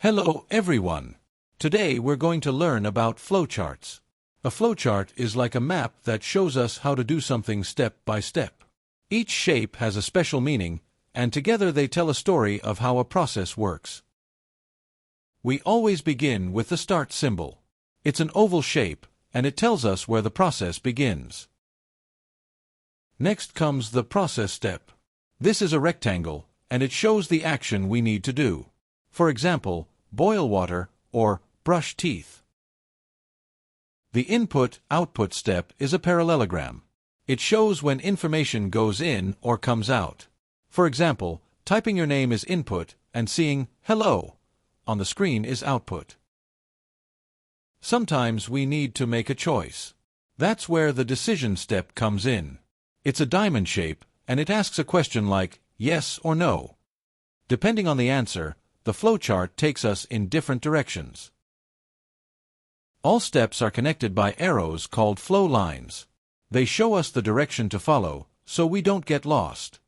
Hello everyone! Today we're going to learn about flowcharts. A flowchart is like a map that shows us how to do something step by step. Each shape has a special meaning, and together they tell a story of how a process works. We always begin with the start symbol. It's an oval shape, and it tells us where the process begins. Next comes the process step. This is a rectangle, and it shows the action we need to do. For example, boil water or brush teeth. The input-output step is a parallelogram. It shows when information goes in or comes out. For example, typing your name is input and seeing "hello" on the screen is output. Sometimes we need to make a choice. That's where the decision step comes in. It's a diamond shape, and it asks a question like yes or no. Depending on the answer, the flowchart takes us in different directions. All steps are connected by arrows called flow lines. They show us the direction to follow, so we don't get lost.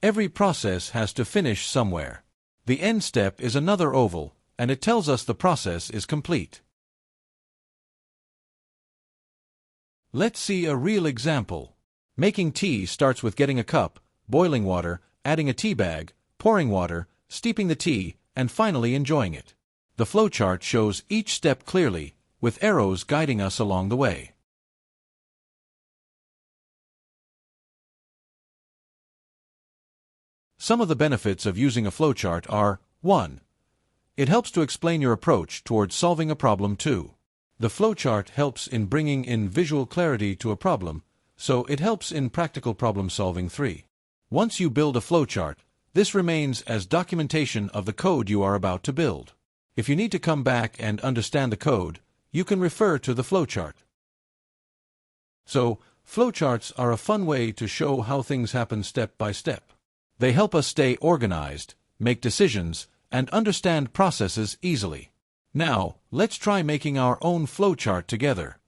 Every process has to finish somewhere. The end step is another oval, and it tells us the process is complete. Let's see a real example. Making tea starts with getting a cup, boiling water, adding a tea bag, pouring water, steeping the tea, and finally enjoying it. The flowchart shows each step clearly, with arrows guiding us along the way. Some of the benefits of using a flowchart are: 1. It helps to explain your approach towards solving a problem. 2. The flowchart helps in bringing in visual clarity to a problem, so it helps in practical problem solving. 3. Once you build a flowchart, this remains as documentation of the code you are about to build. If you need to come back and understand the code, you can refer to the flowchart. So, flowcharts are a fun way to show how things happen step by step. They help us stay organized, make decisions, and understand processes easily. Now, let's try making our own flowchart together.